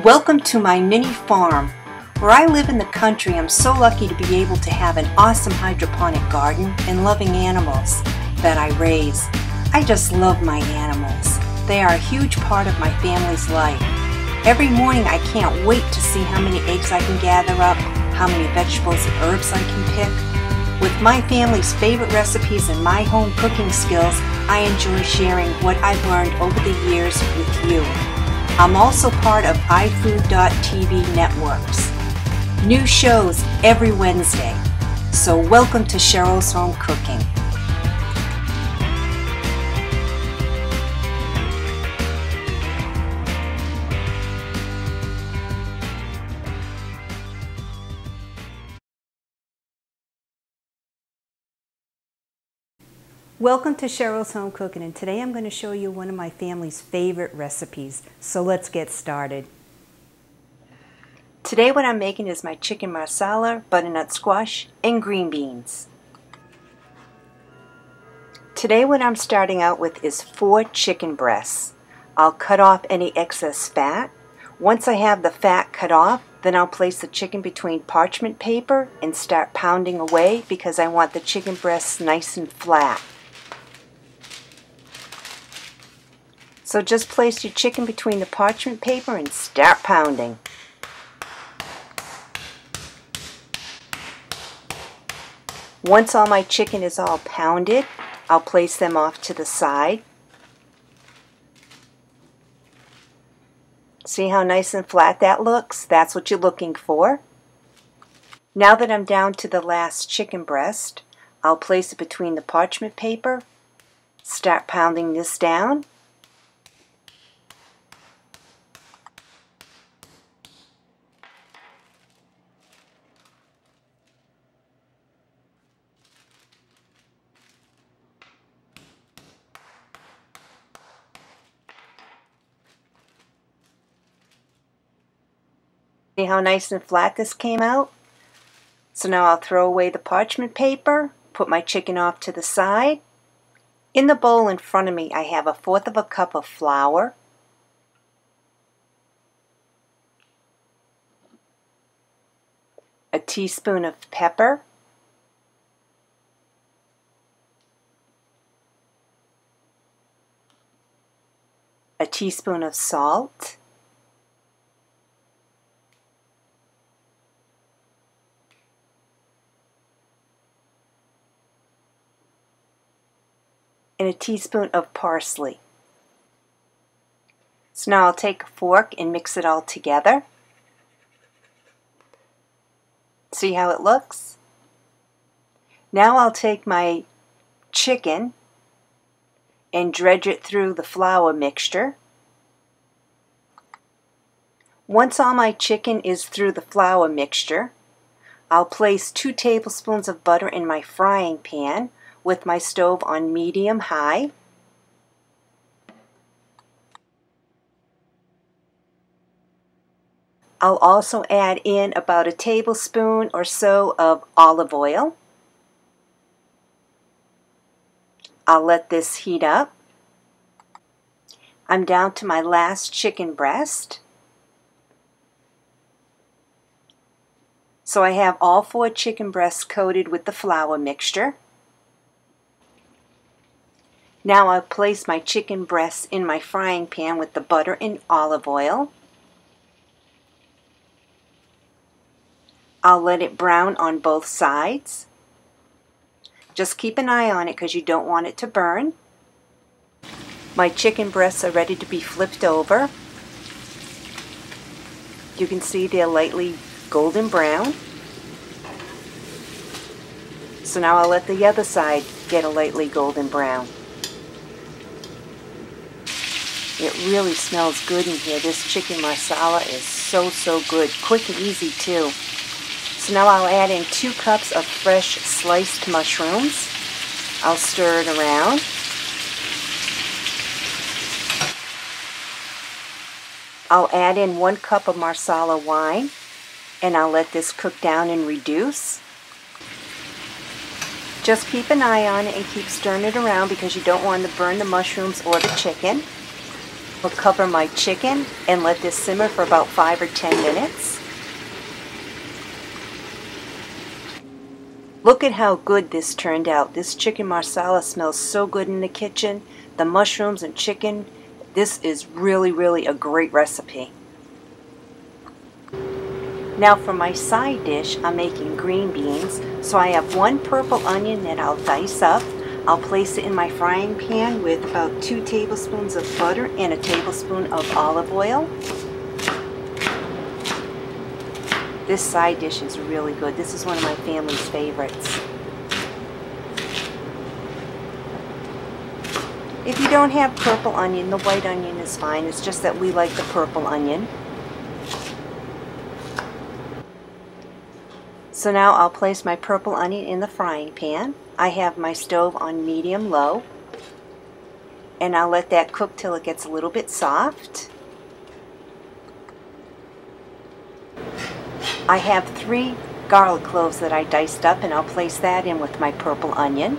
Welcome to my mini farm. Where I live in the country, I'm so lucky to be able to have an awesome hydroponic garden and loving animals that I raise. I just love my animals. They are a huge part of my family's life. Every morning I can't wait to see how many eggs I can gather up, how many vegetables and herbs I can pick. With my family's favorite recipes and my home cooking skills, I enjoy sharing what I've learned over the years with you. I'm also part of iFood.tv networks. New shows every Wednesday. So welcome to Cheryls Home Cooking. Welcome to Cheryls Home Cooking, and today I'm going to show you one of my family's favorite recipes. So let's get started. Today what I'm making is my chicken marsala, butternut squash, and green beans. Today what I'm starting out with is 4 chicken breasts. I'll cut off any excess fat. Once I have the fat cut off, then I'll place the chicken between parchment paper and start pounding away because I want the chicken breasts nice and flat. So just place your chicken between the parchment paper and start pounding. Once all my chicken is all pounded, I'll place them off to the side. See how nice and flat that looks? That's what you're looking for. Now that I'm down to the last chicken breast, I'll place it between the parchment paper, start pounding this down. See how nice and flat this came out? So now I'll throw away the parchment paper, put my chicken off to the side. In the bowl in front of me I have 1/4 cup of flour, a teaspoon of pepper, a teaspoon of salt, and a teaspoon of parsley. So now I'll take a fork and mix it all together. See how it looks? Now I'll take my chicken and dredge it through the flour mixture. Once all my chicken is through the flour mixture, I'll place 2 tablespoons of butter in my frying pan with my stove on medium-high. I'll also add in about a tablespoon or so of olive oil. I'll let this heat up. I'm down to my last chicken breast. So I have all 4 chicken breasts coated with the flour mixture. Now I'll place my chicken breasts in my frying pan with the butter and olive oil. I'll let it brown on both sides. Just keep an eye on it because you don't want it to burn. My chicken breasts are ready to be flipped over. You can see they're lightly golden brown. So now I'll let the other side get a lightly golden brown. It really smells good in here. This chicken marsala is so good. Quick and easy too. So now I'll add in 2 cups of fresh sliced mushrooms. I'll stir it around. I'll add in 1 cup of marsala wine, and I'll let this cook down and reduce. Just keep an eye on it and keep stirring it around because you don't want to burn the mushrooms or the chicken. I'll cover my chicken and let this simmer for about 5 or 10 minutes. Look at how good this turned out. This chicken marsala smells so good in the kitchen. The mushrooms and chicken, this is really a great recipe. Now for my side dish, I'm making green beans. So I have 1 purple onion that I'll dice up. I'll place it in my frying pan with about 2 tablespoons of butter and a tablespoon of olive oil. This side dish is really good. This is one of my family's favorites. If you don't have purple onion, the white onion is fine. It's just that we like the purple onion. So now I'll place my purple onion in the frying pan. I have my stove on medium-low. And I'll let that cook till it gets a little bit soft. I have 3 garlic cloves that I diced up, and I'll place that in with my purple onion.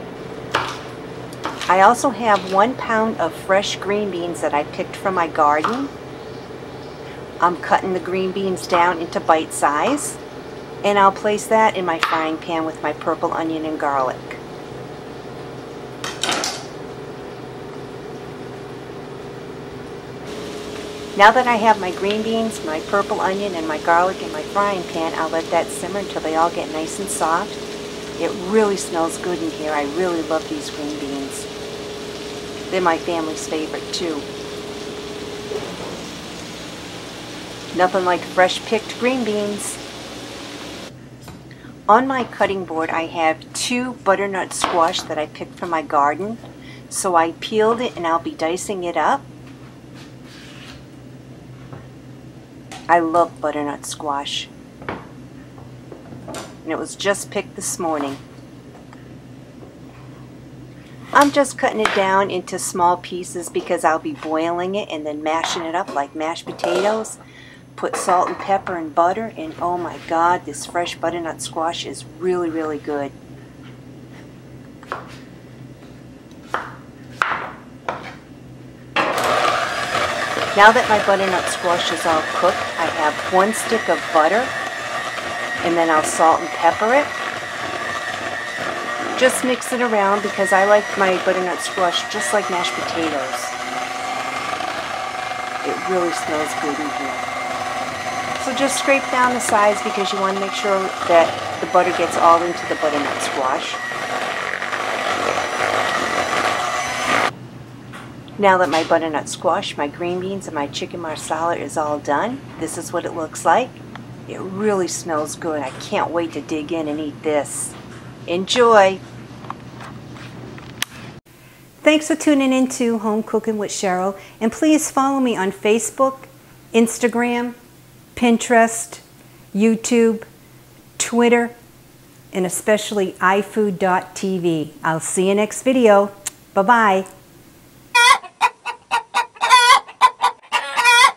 I also have 1 pound of fresh green beans that I picked from my garden. I'm cutting the green beans down into bite size, and I'll place that in my frying pan with my purple onion and garlic. Now that I have my green beans, my purple onion, and my garlic in my frying pan, I'll let that simmer until they all get nice and soft. It really smells good in here. I really love these green beans. They're my family's favorite too. Nothing like fresh picked green beans. On my cutting board I have 2 butternut squash that I picked from my garden. So I peeled it and I'll be dicing it up. I love butternut squash. And it was just picked this morning. I'm just cutting it down into small pieces because I'll be boiling it and then mashing it up like mashed potatoes. Put salt and pepper and butter, and oh my God, this fresh butternut squash is really good. Now that my butternut squash is all cooked, I have 1 stick of butter, and then I'll salt and pepper it. Just mix it around because I like my butternut squash just like mashed potatoes. It really smells good in here. So just scrape down the sides because you want to make sure that the butter gets all into the butternut squash. Now that my butternut squash, my green beans, and my chicken marsala is all done, this is what it looks like. It really smells good. I can't wait to dig in and eat this. Enjoy! Thanks for tuning in to Home Cooking with Cheryl, and please follow me on Facebook, Instagram, Pinterest, YouTube, Twitter, and especially iFood.tv. I'll see you next video. Bye-bye.